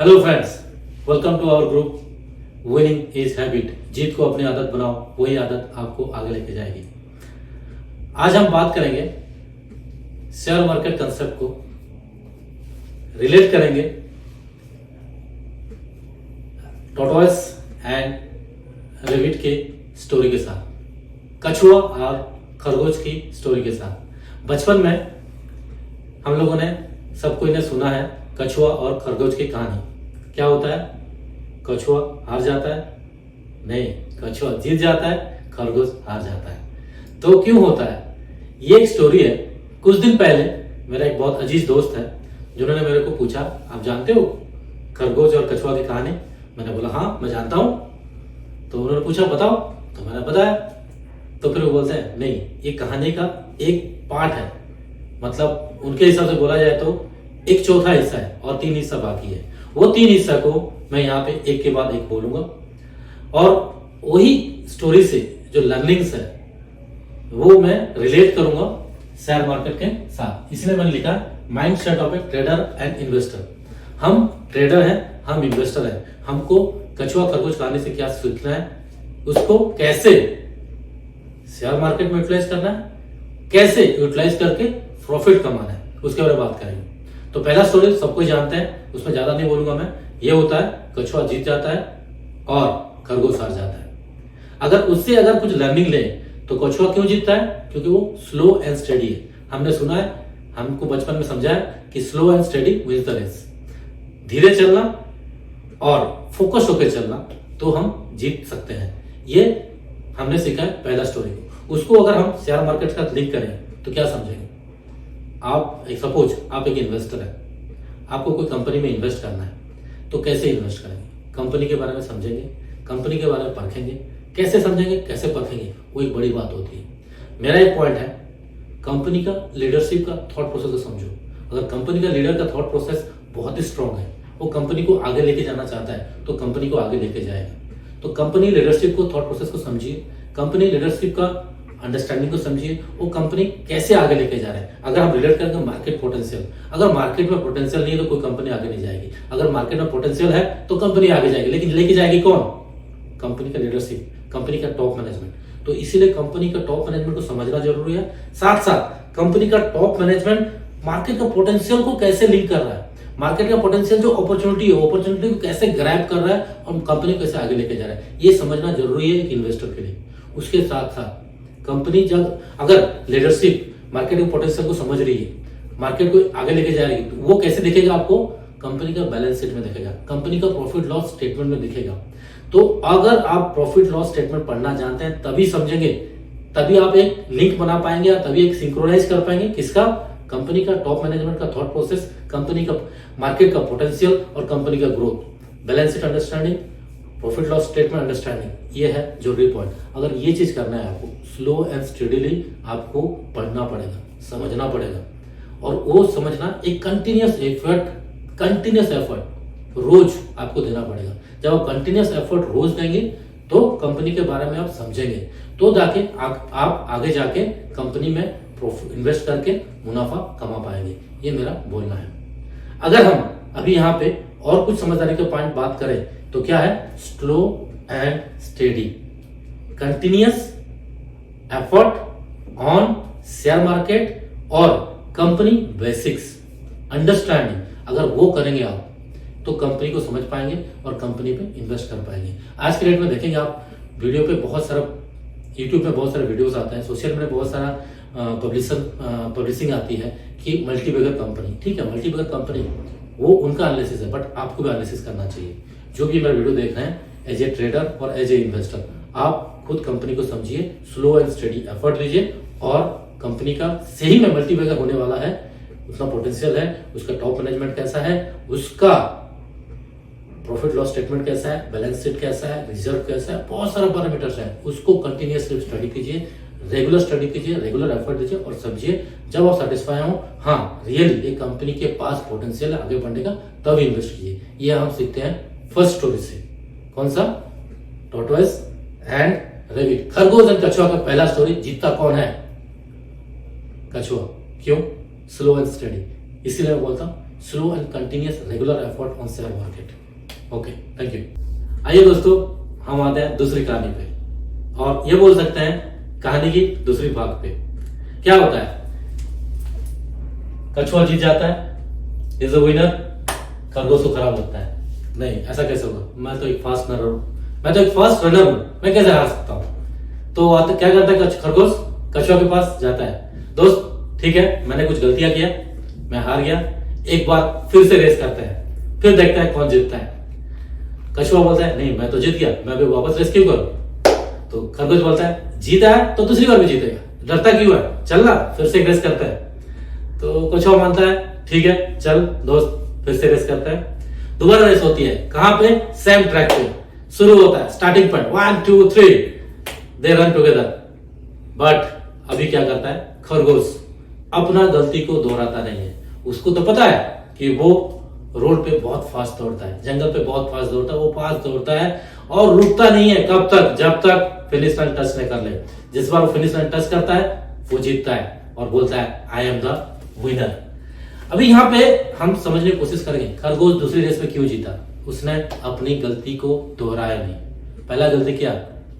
Hello friends, welcome to our group winning is habit. जीत को अपनी आदत बनाओ, वही आदत आपको आगे लेके जाएगी। आज हम बात करेंगे शेयर मार्केट कंसेप्ट को रिलेट करेंगे टॉर्टोइस एंड रैबिट के स्टोरी के साथ, कछुआ और खरगोश की स्टोरी के साथ। बचपन में हम लोगों ने सबको इन्हें सुना है कछुआ और खरगोश की कहानी। क्या होता है? कछुआ हार जाता है? नहीं, कछुआ जीत जाता है, खरगोश हार जाता है। तो क्यों होता है? ये एक स्टोरी है। कुछ दिन पहले मेरा एक बहुत अजीज दोस्त है जिन्होंने मेरे को पूछा, आप जानते हो खरगोश और कछुआ की कहानी? मैंने बोला हाँ मैं जानता हूं। तो उन्होंने पूछा बताओ, तो मैंने बताया। तो फिर वो बोलते हैं नहीं, ये कहानी का एक पार्ट है, मतलब उनके हिसाब से बोला जाए तो एक चौथा हिस्सा है और 3 हिस्सा बाकी है। वो 3 हिस्सा को मैं यहाँ पे एक के बाद एक बोलूंगा और वही स्टोरी से जो लर्निंग्स है वो मैं रिलेट करूंगा शेयर मार्केट के साथ। इसलिए मैंने लिखा mind set of A trader and investor. हम ट्रेडर हैं, हम इन्वेस्टर हैं। हमको कछुआ खरगोश कहानी से क्या सीखना है, उसको कैसे शेयर मार्केट में यूटिलाइज करना है, कैसे यूटिलाइज करके प्रॉफिट कमाना है, उसके बारे में बात करेंगे। तो पहला स्टोरी सबको जानते हैं, उसमें ज्यादा नहीं बोलूंगा मैं। ये होता है कछुआ जीत जाता है और खरगोश हार जाता है। अगर कुछ लर्निंग ले तो कछुआ क्यों जीतता है? क्योंकि वो स्लो एंड स्टडी है। हमने सुना है, हमको बचपन में समझाया कि slow and steady wins the race. धीरे चलना और फोकस होकर चलना तो हम जीत सकते हैं। ये हमने सीखा है पहला स्टोरी को। उसको अगर हम शेयर मार्केट के साथ लिंक करें तो क्या समझेंगे? आप सपोज आप एक इन्वेस्टर है, आपको कोई कंपनी में इन्वेस्ट करना है, तो कैसे इन्वेस्ट करेंगे? कंपनी के बारे में समझेंगे, कंपनी के बारे में परखेंगे। कैसे समझेंगे, कैसे परखेंगे, वो एक बड़ी बात होती है। मेरा एक पॉइंट है, कंपनी का लीडरशिप का थॉट प्रोसेस को समझो। अगर कंपनी का लीडर का थॉट प्रोसेस बहुत ही स्ट्रांग है, वो कंपनी को आगे लेके जाना चाहता है तो कंपनी को आगे लेके जाएगा। तो कंपनी लीडरशिप को, थॉट प्रोसेस को समझिए, कंपनी लीडरशिप का अंडरस्टैंडिंग को समझिए, वो कंपनी कैसे आगे लेके जा रहे हैं। अगर हम रिलेट करेंगे मार्केट पोटेंशियल, अगर मार्केट में पोटेंशियल नहीं है तो कोई कंपनी आगे नहीं जाएगी। अगर मार्केट में पोटेंशियल है तो कंपनी आगे जाएगी, लेकिन लेके जाएगी कौन? कंपनी का लीडरशिप, कंपनी का टॉप मैनेजमेंट। तो इसीलिए कंपनी का टॉप मैनेजमेंट को समझना जरूरी है। साथ साथ कंपनी का टॉप मैनेजमेंट मार्केट का पोटेंशियल को कैसे लिंक कर रहा है, मार्केट का पोटेंशियल जो अपॉर्चुनिटी है, अपॉर्चुनिटी को कैसे ग्रैब कर रहा है और कंपनी को कैसे आगे लेके जा रहा है, ये समझना जरूरी है एक इन्वेस्टर के लिए। उसके साथ साथ कंपनी जब अगर लीडरशिप मार्केट के पोटेंशियल को समझ रही है, मार्केट को आगे लेके जा रही है, तो वो कैसे दिखेगा आपको? कंपनी का बैलेंस शीट में दिखेगा, कंपनी का प्रॉफिट लॉस स्टेटमेंट में दिखेगा। तो अगर आप प्रॉफिट लॉस स्टेटमेंट पढ़ना जानते हैं तभी समझेंगे, तभी आप एक लिंक बना पाएंगे, तभी एक सिंक्रोनाइज कर पाएंगे। किसका? कंपनी का टॉप मैनेजमेंट का थॉट प्रोसेस, कंपनी का मार्केट का पोटेंशियल और कंपनी का growth, balance sheet understanding, profit loss statement understanding, ये है जरूरी पॉइंट। अगर ये चीज करना है आपको, स्लो एंड स्टडीली आपको पढ़ना पड़ेगा, समझना पड़ेगा। और वो समझना एक कंटिन्यूअस एफर्ट रोज आपको देना पड़ेगा। जब आप कंटिन्यूअस एफर्ट रोज देंगे तो कंपनी के बारे में आप समझेंगे, तो जाके आप आगे जाके कंपनी में इन्वेस्ट करके मुनाफा कमा पाएंगे। ये मेरा बोलना है। अगर हम अभी यहाँ पे और कुछ समझदारी के पॉइंट बात करें तो क्या है? Slow and steady, continuous effort on share market और कंपनी बेसिक्स अंडरस्टैंडिंग। अगर वो करेंगे आप तो कंपनी को समझ पाएंगे और कंपनी पे इन्वेस्ट कर पाएंगे। आज के डेट में देखेंगे आप वीडियो पे बहुत सारा, यूट्यूब पे बहुत सारे वीडियोस आते हैं, सोशल मीडिया बहुत सारा पब्लिशिंग आती है कि मल्टीबैगर कंपनी। ठीक है, मल्टीबैगर कंपनी वो उनका एनालिसिस है, बट आपको भी एनालिसिस करना चाहिए। जो भी मेरा वीडियो देख रहे हैं, एज ए ट्रेडर और एज ए इन्वेस्टर, आप खुद कंपनी को समझिए, स्लो एंड स्टडी एफर्ट दीजिए और कंपनी का सही में मल्टीबैगर होने वाला है, उतना पोटेंशियल है, उसका टॉप मैनेजमेंट कैसा है, उसका प्रॉफिट लॉस स्टेटमेंट कैसा है, बैलेंस शीट कैसा है, रिजर्व कैसा है, बहुत सारे पैरामीटर्स हैं। उसको कंटिन्यूअसली स्टडी कीजिए, रेगुलर स्टडी कीजिए, रेगुलर एफर्ट दीजिए और समझिए। जब आप सेटिस्फाई हो, हाँ रियली एक कंपनी के पास पोटेंशियल है आगे बढ़ने का, तब इन्वेस्ट कीजिए। ये हम सीखते हैं फर्स्ट स्टोरी से। कौन सा? टॉर्टोइस एंड रैबिट, खरगोश एंड कछुआ का पहला स्टोरी। जीतता कौन है? कछुआ। क्यों? Slow and study. इसीलिए मैं बोलता हूं slow and continuous regular effort on share market. Okay, thank you. आइए दोस्तों, हम आते हैं दूसरी कहानी पे, और ये बोल सकते हैं कहानी की दूसरी भाग पे। क्या होता है, कछुआ जीत जाता है, इज अ विनर, खरगोश को खराब होता है। नहीं, ऐसा कैसे होगा, मैं तो एक फास्ट रनर हूं, मैं तो एक फास्ट रनर हूं, मैं कैसे हार सकता हूं। तो क्या करता है खरगोश, कछुआ के पास जाता है, दोस्त ठीक है मैंने कुछ गलतियां किया, मैं हार गया, एक बार फिर से रेस करते हैं, फिर देखता है कौन जीतता है। कछुआ बोलता है नहीं मैं तो जीत गया, मैं अभी वापस रेस क्यों करूं। तो खरगोश बोलता है जीता है तो दूसरी बार भी जीतेगा, डरता क्यों है, चलना फिर से रेस करते हैं। तो कछुआ मानता है ठीक है चल दोस्त, फिर से रेस करता है। दोबारा रेस होती है, कहां पे, सेम ट्रैक पे शुरू होता है, starting point 1 2 3 they run together. But अभी क्या करता है खरगोश, अपना गलती को दोहराता नहीं है। उसको तो पता है कि वो रोड पे बहुत फास्ट दौड़ता है, जंगल पे बहुत फास्ट दौड़ता है, वो फास्ट दौड़ता है और रुकता नहीं है, कब तक, जब तक फिनिश लाइन टच नहीं कर ले। जिस बार वो फिनिश लाइन टच करता है वो जीतता है और बोलता है आई एम द विनर। अभी यहाँ पे हम समझने की कोशिश करेंगे खरगोश दूसरी रेस में क्यों जीता। उसने अपनी गलती को दोहराया नहीं। पहला गलती क्या,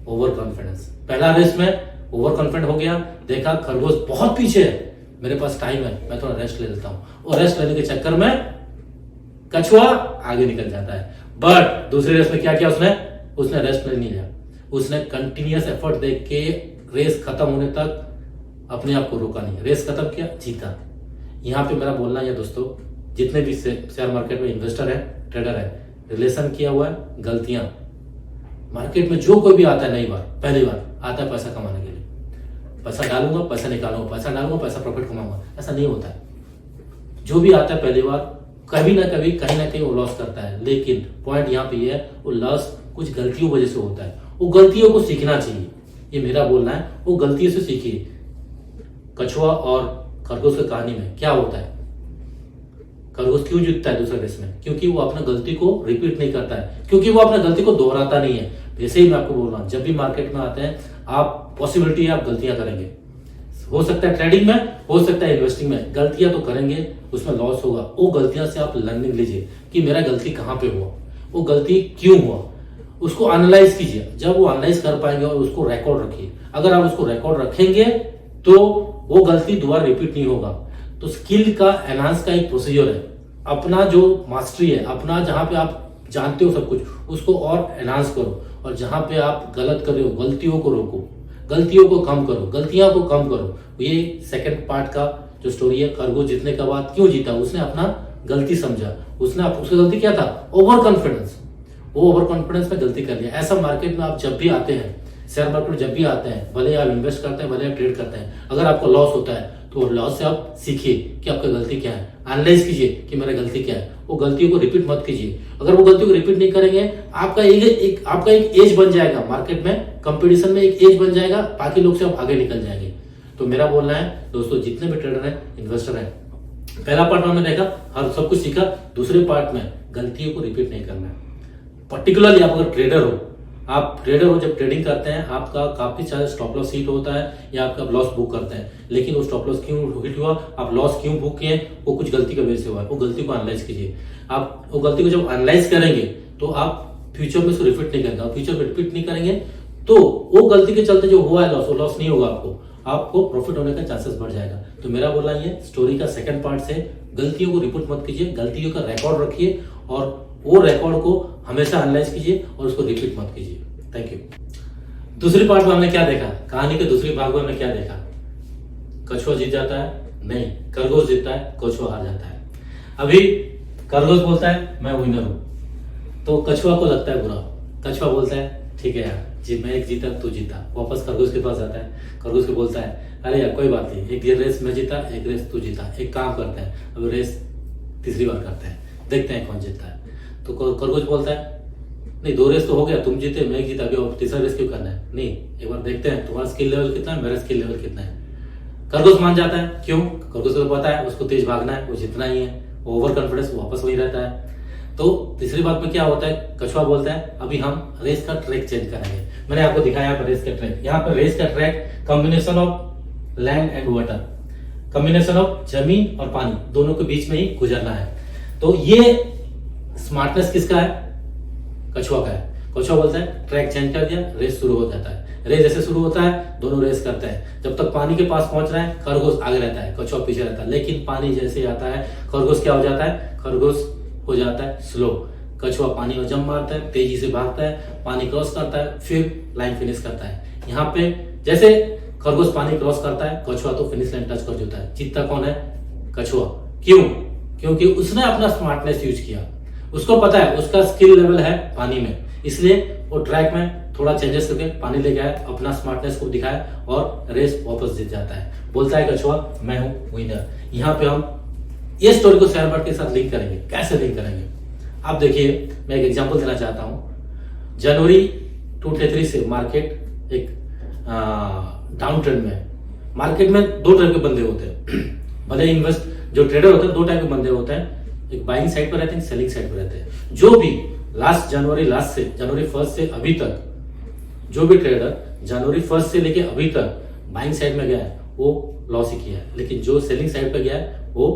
ओवर कॉन्फिडेंस। पहला रेस में ओवर कॉन्फिडेंट हो गया, देखा खरगोश बहुत पीछे है, मेरे पास टाइम है, मैं थोड़ा रेस्ट ले लेता हूं, और रेस्ट लेने के चक्कर में कछुआ आगे निकल जाता है। बट दूसरे रेस में क्या किया उसने रेस्ट नहीं लिया, उसने कंटिन्यूअस एफर्ट देख के रेस खत्म होने तक अपने आप को रोका नहीं, रेस खत्म किया, जीता। यहाँ पे मेरा बोलना है दोस्तों, जितने भी शेयर मार्केट में इन्वेस्टर है, ट्रेडर है, रिलेशन किया हुआ है गलतियां। मार्केट में जो कोई भी आता है नई बार, पहली बार आता है पैसा कमाने के लिए, पैसा डालूंगा पैसा निकालूंगा, पैसा डालूंगा पैसा प्रॉफिट कमाऊंगा, ऐसा नहीं होता है। जो भी आता है पहली बार कभी ना कभी कहीं ना कहीं वो लॉस करता है। लेकिन पॉइंट यहाँ पे ये है, वो लॉस कुछ गलतियों वजह से होता है, वो गलतियों को सीखना चाहिए, ये मेरा बोलना है, वो गलतियों से सीखिए। कछुआ और खरगोश की कहानी में क्या होता है, खरगोश क्यों जीतता है दूसरे रेस में, क्योंकि वो अपना गलती को रिपीट नहीं करता है, क्योंकि वो अपना गलती को दोहराता नहीं है। वैसे ही मैं आपको बोल रहा हूं, जब भी मार्केट में आते हैं आप, पॉसिबिलिटी है आप गलतियां करेंगे, हो सकता है ट्रेडिंग में, हो सकता है इन्वेस्टिंग में, गलतियां तो करेंगे, उसमें लॉस होगा। वो गलतियां से आप लर्निंग लीजिए कि मेरा गलती कहां पे हुआ, वो गलती क्यों हुआ, उसको एनालाइज कीजिए। जब वो एनालाइज कर पाएंगे और उसको रिकॉर्ड रखिए, अगर आप उसको रिकॉर्ड रखेंगे तो वो गलती दोबारा रिपीट नहीं होगा। तो स्किल का एनहांस का एक प्रोसीजर है, अपना जो मास्टरी है, अपना जहां पे आप जानते हो सब कुछ, उसको और एनहांस करो, और जहां पे आप गलत कर रहे हो गलतियों को रोको, गलतियों को कम करो, गलतियां को कम करो। ये सेकंड पार्ट का जो स्टोरी है, खरगोश जीतने के बाद क्यों जीता, उसने अपना गलती समझा, उसकी गलती क्या था, ओवर कॉन्फिडेंस। वो ओवर कॉन्फिडेंस में गलती कर लिया। ऐसा मार्केट में आप जब भी आते हैं, शेयर मार्केट में जब भी आते हैं, भले आप इन्वेस्ट करते हैं, भले आप ट्रेड करते हैं, अगर आपको लॉस होता है तो लॉस से आप सीखिए कि आपका गलती क्या है, एनालाइज कीजिए कि मेरा गलती क्या है, वो गलतियों को रिपीट मत कीजिए। अगर वो गलतियों को रिपीट नहीं करेंगे, आपका एक एज बन जाएगा मार्केट में, कंपटीशन में एक एज बन जाएगा, बाकी लोग से आप आगे निकल जाएंगे। तो मेरा बोलना है दोस्तों, जितने भी ट्रेडर हैं, इन्वेस्टर हैं, पहला पार्ट में हमने देखा, हर सब कुछ सीखा, दूसरे पार्ट में गलतियों को रिपीट नहीं करना है। पर्टिकुलरली आप अगर ट्रेडर हो, जब ट्रेडिंग करते हैं आपका काफी सारा स्टॉप लॉस हिट होता है या आपका लॉस बुक करते हैं, लेकिन वो स्टॉप लॉस क्यों हिट हुआ, आप लॉस क्यों बुक किए, वो कुछ गलती की वजह से हुआ है। वो गलती को एनालाइज कीजिए। आप वो गलती को जब एनालाइज करेंगे तो आप फ्यूचर में उसको रिपीट नहीं करेंगे, फ्यूचर में रिपीट नहीं करेंगे तो वो गलती के चलते जो हुआ है लॉस, वो लॉस नहीं होगा, आपको प्रॉफिट होने का चांसेस बढ़ जाएगा। तो मेरा बोलना ये स्टोरी का सेकंड पार्ट से, गलतियों को रिपीट मत कीजिए, गलतियों का रिकॉर्ड रखिए और वो रिकॉर्ड को हमेशा एनालाइज कीजिए और उसको रिपीट मत कीजिए। Thank you. दूसरी पार्ट में हमने क्या देखा, कहानी के दूसरी भाग में हमने क्या देखा, कछुआ जीत जाता है, नहीं खरगोश जीतता है, कछुआ हार जाता है। अभी खरगोश बोलता है मैं विनर हूं, तो कछुआ को लगता है बुरा, कछुआ बोलता है ठीक है यार, मैं एक जीता तू जीता, वापस खरगोश के पास जाता है, खरगोश को बोलता है अरे यार कोई बात नहीं, एक रेस मैं जीता, एक रेस तू जीता, एक काम करते हैं अब रेस तीसरी बार करते हैं, देखते हैं कौन जीतता है। तो खरगोश बोलता है नहीं 2 रेस तो हो गया, तुम जीते मैं जीता, अभी और तीसरा रेस क्यों करना है, नहीं एक बार देखते हैं तुम्हारा स्किल लेवल कितना है, मेरा स्किल लेवल कितना है। खरगोश मान जाता है, क्यों, खरगोश को पता है उसको तेज भागना है, वो जितना ही है, ओवर कॉन्फिडेंस वापस वही रहता है। तो तीसरी बात में क्या होता है, कछुआ बोलता है अभी हम रेस का ट्रैक चेंज करेंगे। मैंने आपको दिखाया यहाँ पर रेस का ट्रैक, यहाँ पर रेस का track combination of land and water, combination of जमीन और पानी दोनों के बीच में ही गुजरना है। तो ये स्मार्टनेस किसका है? कछुआ का है। कछुआ बोलता है ट्रैक चेंज कर दिया, रेस शुरू हो जाता है। रेस जैसे शुरू होता है दोनों रेस करते हैं, जब तक पानी के पास पहुंच रहे हैं खरगोश आगे रहता है, कछुआ पीछे रहता है। लेकिन पानी जैसे ही आता है खरगोश क्या हो जाता है? खरगोश हो जाता है स्लो। कछुआ पानी में जंप मारता है, तेजी से भागता है, पानी क्रॉस करता है, फिर लाइन फिनिश करता है। यहाँ पे जैसे खरगोश पानी क्रॉस करता है, कछुआ तो फिनिश लाइन टच कर देता है। जीतता कौन है? कछुआ। क्यों? क्योंकि उसने अपना स्मार्टनेस यूज किया, उसको पता है उसका स्किल लेवल है पानी में, इसलिए वो ट्रैक में थोड़ा चेंजेस करके पानी ले गया, अपना स्मार्टनेस को दिखाया और रेस वापस जीत जाता है। बोलता है कछुआ मैं हूं विनर। यहाँ पे हम ये स्टोरी को शेयर मार्केट के साथ लिंक करेंगे। कैसे लिंक करेंगे? आप देखिए, मैं एक एग्जांपल देना चाहता हूं। जनवरी 2023 से मार्केट एक डाउन ट्रेंड में है। मार्केट में दो तरह के बंदे होते हैं, भले इन्वेस्ट जो ट्रेडर होते हैं दो टाइप के बंदे होते हैं, एक बाइंग साइड पर रहते हैं, सेलिंग साइड पर रहते हैं। जो भी जनवरी 1 से अभी तक जो भी ट्रेडर जनवरी 1 से लेके अभी तक बाइंग साइड में गया है वो लॉस ही किया है, लेकिन जो सेलिंग साइड पे गया है वो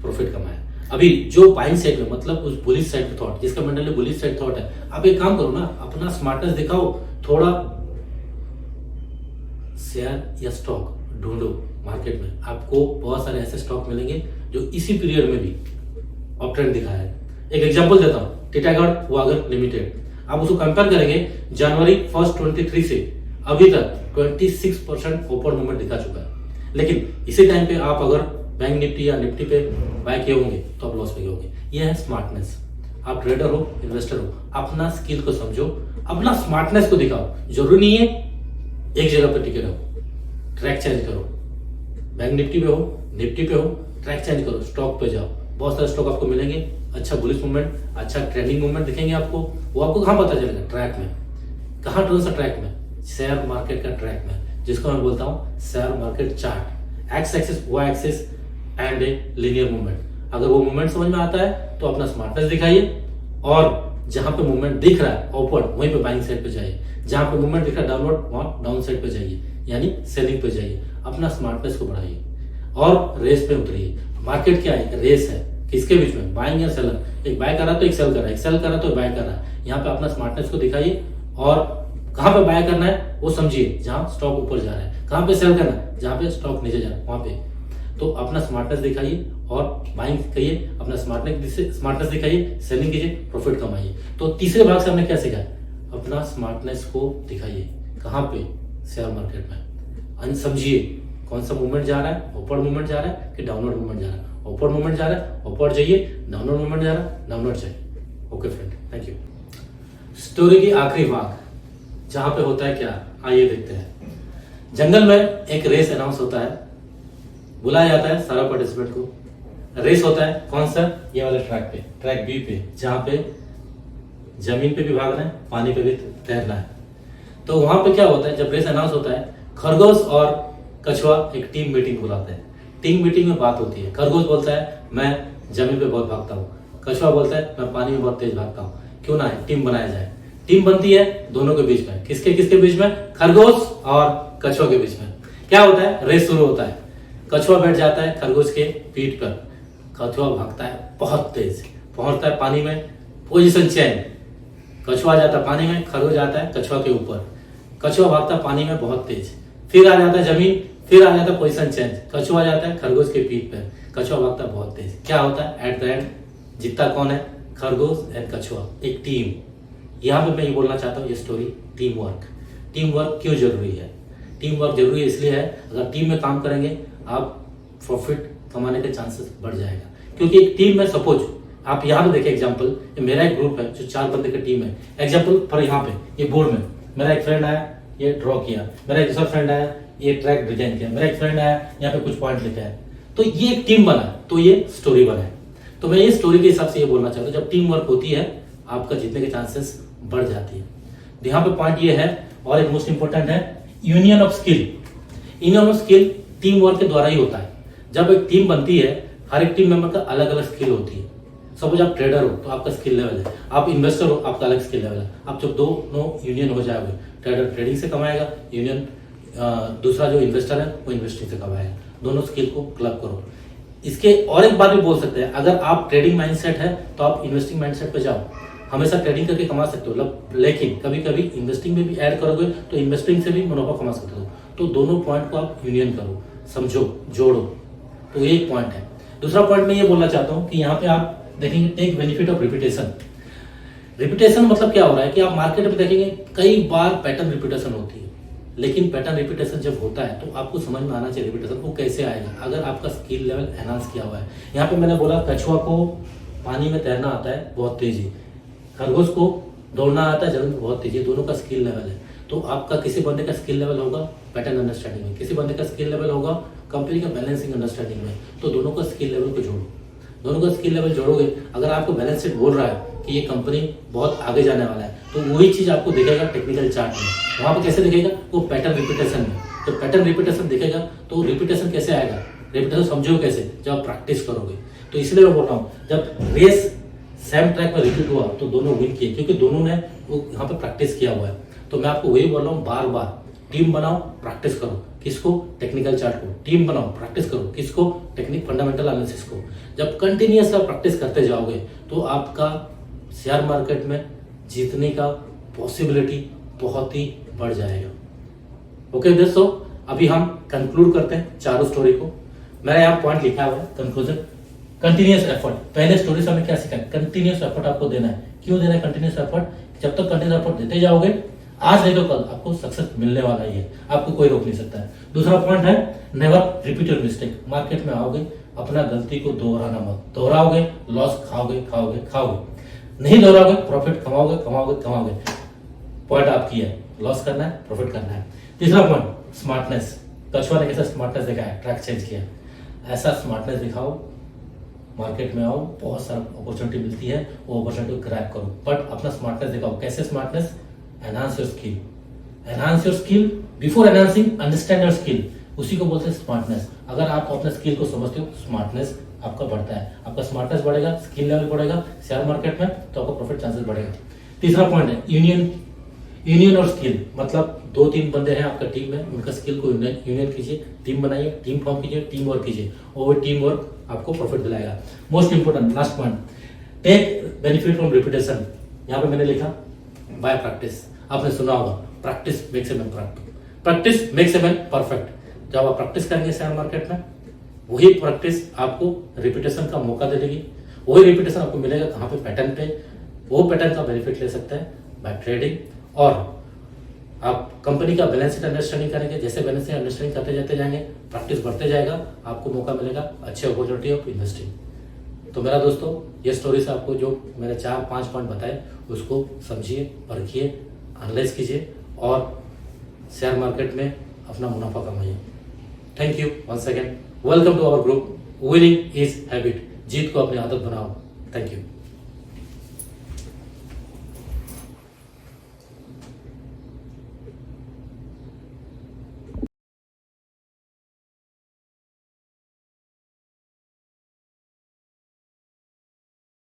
प्रॉफिट कमाया है। अभी जो बाइंग साइड में मतलब उस बुलिश साइड पे थॉट, जिसका मेंटली बुलिश साइड थॉट है, आप एक काम करो ना, अपना स्मार्टनेस दिखाओ, थोड़ा शेयर या स्टॉक ढूंढो मार्केट में। आपको बहुत सारे ऐसे स्टॉक मिलेंगे जो इसी पीरियड में भी अप ट्रेंड दिखाया है। एक एग्जांपल देता हूं, टीटागढ़ वागर लिमिटेड। आप उसको कंपेयर करेंगे जनवरी 1 23 से अभी तक 26% ऊपर मूवमेंट दिखा चुका है, लेकिन इसी टाइम पे आप अगर बैंक निफ्टी या निफ्टी पे बाय किए होंगे तो आप लॉस में होंगे। यह है स्मार्टनेस। आप ट्रेडर हो, इन्वेस्टर हो, अपना स्किल को समझो, अपना स्मार्टनेस को दिखाओ। जरूरी नहीं है एक जगह पर टिके रहो, ट्रैक चेंज करो। बैंक निफ्टी पे हो, निफ्टी पे हो, ट्रैक चेंज करो, स्टॉक पे जाओ। बहुत सारे स्टॉक आपको मिलेंगे, अच्छा बुलिश मूवमेंट, अच्छा ट्रेंडिंग मूवमेंट दिखेंगे आपको। वो आपको कहाँ पता चलेगा? ट्रैक में। कहाँ कौन सा ट्रैक में? शेयर मार्केट का ट्रैक में, जिसको मैं बोलता हूँ share market chart. X axis, Y axis and a linear movement. अगर वो मूवमेंट समझ में आता है तो अपना स्मार्टनेस दिखाइए, और जहां पे मूवमेंट दिख रहा है अपवर्ड वहीं पे बाइंग साइड पे जाइए, जहां पे मूवमेंट दिख रहा है डाउनवर्ड वहां डाउन साइड पे जाइए, यानी सेलिंग पे जाइए। अपना स्मार्टनेस को बढ़ाइए और रेस पे उतरिए। मार्केट क्या है? रेस है। किसके बीच में? बाइंग या सेलर। एक बाय कर रहा है तो एक सेल कर रहा है, एक सेल कर रहा है तो बाय कर रहा है। यहाँ पे अपना स्मार्टनेस को दिखाइए और कहाँ पे बाय करना है वो समझिए, जहां स्टॉक ऊपर जा रहा है। कहाँ पे सेल करना है? जहां पे स्टॉक नीचे जा रहा है वहां पे। तो अपना स्मार्टनेस दिखाइए और बाइंग करिए, अपना स्मार्टनेस दिखाइए, सेलिंग कीजिए, प्रॉफिट कमाइए। तो तीसरे भाग से हमने क्या सीखा? अपना स्मार्टनेस को दिखाइए। कहाँ पे? शेयर मार्केट में। समझिए कौन सा मूवमेंट जा रहा है, ऊपर मूवमेंट जा रहा है कि डाउनवर्ड मूवमेंट जा रहा है। ऊपर मूवमेंट जा रहा है ऊपर जाइए, डाउनवर्ड मूवमेंट जा रहा है डाउनवर्ड जाइए। Okay friend, thank you. Story की आखिरी भाग जहां पे होता है क्या, आइए देखते हैं। जंगल में एक रेस अनाउंस होता है, बुलाया जाता है सारा पार्टिसिपेंट को। रेस होता है कौन सा? ये वाले ट्रैक पे, ट्रैक बी पे, जहां पे जमीन पे भी भागना है, पानी पे भी तैरना है। तो वहां पे क्या होता है, जब रेस अनाउंस होता है, खरगोश और कछुआ एक टीम मीटिंग बुलाते हैं। टीम मीटिंग में बात होती है। खरगोश बोलता है मैं जमीन पे बहुत भागता हूँ, कछुआ बोलता है मैं पानी में बहुत तेज भागता हूँ, क्यों ना है टीम बनाया जाए। टीम बनती है दोनों के बीच में। किसके किसके बीच में? खरगोश और कछुआ के बीच में। क्या होता है? रेस शुरू होता है। कछुआ बैठ जाता है खरगोश के पीठ पर, कछुआ भागता है बहुत तेज, पहुंचता है पानी में, पोजीशन चेंज। कछुआ जाता है पानी में, खरगोश जाता है कछुआ के ऊपर। कछुआ भागता है पानी में बहुत तेज, फिर आ जाता है जमीन, फिर आ जाता है पोजीशन चेंज। कछुआ जाता है खरगोश के पीठ पर, कछुआ भागता है बहुत तेज। क्या होता है? एट द एंड जीतता कौन है? खरगोश एंड कछुआ, एक टीम। यहाँ पे मैं ये बोलना चाहता हूँ, ये story team work. Team work क्यों जरूरी है? टीम वर्क जरूरी इसलिए है, अगर टीम में काम करेंगे आप प्रॉफिट कमाने के चांसेस बढ़ जाएगा। क्योंकि एक टीम में सपोज आप यहाँ पे देखिए एग्जांपल, मेरा एक ग्रुप है जो 4 बंदे की टीम है। एग्जांपल फॉर यहाँ पे ये बोर्ड में मेरा एक फ्रेंड आया, ये ड्रॉ किया, मेरा एक दूसरा फ्रेंड आया, ये ट्रैक डिजाइन किया, मेरा एक फ्रेंड आया, यहाँ पे कुछ पॉइंट लिखा है। तो ये एक टीम बना, तो ये स्टोरी बना है। तो मैं ये स्टोरी के हिसाब से ये बोलना चाहता हूँ, जब टीम वर्क होती है आपका जीतने के चांसेस बढ़ जाती है। यहाँ पे पॉइंट ये है, और एक मोस्ट इंपोर्टेंट है union of skill. Union of skill team work के द्वारा ही होता है। जब एक टीम बनती है, हर एक टीम मेंबर का अलग अलग स्किल होती है। सपोज आप ट्रेडर हो तो आपका स्किल लेवल है, आप इन्वेस्टर हो आपका अलग स्किल लेवल है। आप जब दोनों यूनियन हो जाओगे, ट्रेडर ट्रेडिंग से कमाएगा, यूनियन दूसरा जो इन्वेस्टर है वो इन्वेस्टिंग से कमाएगा। दोनों स्किल को क्लब करो। इसके और एक बात भी बोल सकते हैं, अगर आप ट्रेडिंग माइंडसेट है तो आप इन्वेस्टिंग माइंडसेट पे जाओ, हमेशा ट्रेडिंग करके कमा सकते हो, लेकिन कभी कभी इन्वेस्टिंग में भी ऐड करोगे तो इन्वेस्टिंग से भी मुनाफा कमा सकते हो। तो दोनों पॉइंट को आप यूनियन करो, समझो, जोड़ो। तो ये एक पॉइंट है। दूसरा पॉइंट मैं ये बोलना चाहता हूँ कि यहाँ पे आप देखेंगे take benefit of repetition. Repetition मतलब क्या हो रहा है कि आप मार्केट में देखेंगे कई बार पैटर्न रिपीटेशन होती है, लेकिन पैटर्न रिपीटेशन जब होता है तो आपको समझ में आना चाहिए रिपीटेशन वो कैसे आएगा, अगर आपका स्किल लेवल एनहांस किया हुआ है। यहाँ पे मैंने बोला कछुआ को पानी में तैरना आता है बहुत तेजी, खरगोश को दौड़ना आता है जमीन में बहुत तेजी, दोनों का स्किल लेवल है। तो आपका किसी बंदे का स्किल लेवल होगा पैटर्न अंडरस्टैंडिंग में, किसी बंदे का स्किल लेवल होगा कंपनी का बैलेंसिंग अंडरस्टैंडिंग में। तो दोनों का स्किल लेवल को जोड़ो, दोनों का स्किल लेवल जोड़ोगे, अगर आपको बैलेंस शीट बोल रहा है कि ये कंपनी बहुत आगे जाने वाला है तो वही चीज आपको दिखेगा टेक्निकल चार्ट में। वहां पर कैसे दिखेगा, वो पैटर्न रिपीटेशन में। तो पैटर्न रिपीटेशन दिखेगा तो रिपीटेशन कैसे आएगा, रिपीटेशन समझो कैसे, जब आप प्रैक्टिस करोगे। तो इसलिए मैं बोल रहा हूँ जब रेस सेम ट्रैक में रिपीट हुआ तो दोनों विन किए, क्योंकि दोनों ने वो यहाँ पे प्रैक्टिस किया हुआ है। तो मैं आपको वही बोल रहा हूँ, बार बार टीम बनाओ, प्रैक्टिस करो। किसको, टेक्निकल चार्ट को। टीम बनाओ, प्रैक्टिस करो। किसको, टेक्निक फंडामेंटल एनालिसिस को। जब कंटिन्यूअस आप प्रैक्टिस करते जाओगे तो आपका शेयर मार्केट में जीतने का पॉसिबिलिटी बहुत ही बढ़ जाएगा। ओके दोस्तों, अभी हम कंक्लूड करते हैं चारों स्टोरी को। मैंने यहाँ पॉइंट लिखा हुआ है कंक्लूजन, कंटिन्यूअस एफर्ट। पहले स्टोरी से हमें क्या सीखा, कंटिन्यूअस एफर्ट आपको देना है। क्यों देना है कंटिन्यूअस एफर्ट, जब तक कंटिन्यूअस एफर्ट देते जाओगे आज नहीं तो कल आपको सक्सेस मिलने वाला ही है, आपको कोई रोक नहीं सकता है। दूसरा पॉइंट है never repeat your mistake. Market में आओगे अपना गलती को दोहराना मत, दोहराओगे लॉस खाओगे खाओगे खाओगे, नहीं दोहराओगे प्रॉफिट कमाओगे कमाओगे कमाओगे। पॉइंट आपकी है, लॉस करना है प्रॉफिट करना है। तीसरा पॉइंट स्मार्टनेस। कछुआ ने कैसा स्मार्टनेस दिखाया, ट्रैक चेंज किया, ऐसा स्मार्टनेस दिखाओ, मार्केट में आओ, बहुत सारा अपॉर्चुनिटी मिलती है, वो अपॉर्चुनिटी को ग्रैब करो, बट अपना स्मार्टनेस दिखाओ। कैसे smartness, enhance your skill, enhance your skill before enhancing understand your skill, उसी को बोलते हैं स्मार्टनेस। अगर आप अपने स्किल को समझते हो स्मार्टनेस आपका बढ़ता है, आपका स्मार्टनेस बढ़ेगा, स्किल लेवल बढ़ेगा शेयर मार्केट में, तो आपका प्रॉफिट चांसेस बढ़ेगा। तीसरा पॉइंट है यूनियन और स्किल, मतलब 2-3 बंदे हैं आपका टीम में, उनका स्किल को यूनियन कीजिए, टीम बनाइए, टीम फॉर्म कीजिए, टीम वर्क कीजिए, और वो टीम वर्क आपको प्रॉफिट दिलाएगा। Most important last point, take benefit from repetition. यहाँ पे मैंने लिखा बाय प्रैक्टिस। आपने सुना होगा practice makes a man perfect, practice makes a man perfect. जब आप प्रैक्टिस करेंगे शेयर मार्केट में, वही प्रैक्टिस आपको रिपीटेशन का मौका दे देगी, वही रिपीटेशन आपको मिलेगा कहाँ पे, पैटर्न पे। वो पैटर्न का बेनिफिट ले सकते हैं बाय ट्रेडिंग, और आप कंपनी का बैलेंस शीट अंडरस्टैंडिंग करेंगे। जैसे बैलेंस शीट अंडरस्टैंडिंग करते जाते जाएंगे, प्रैक्टिस बढ़ते जाएगा, आपको मौका मिलेगा अच्छे अपॉर्चुनिटी ऑफ इन्वेस्टिंग। तो मेरा दोस्तों, ये स्टोरी से आपको जो मैंने 4-5 पॉइंट बताए उसको समझिए, परखिए, एनालाइज कीजिए और शेयर मार्केट में अपना मुनाफा कमाइए। Thank you once again, welcome to our group winning is habit. जीत को अपनी आदत बनाओ। Thank you.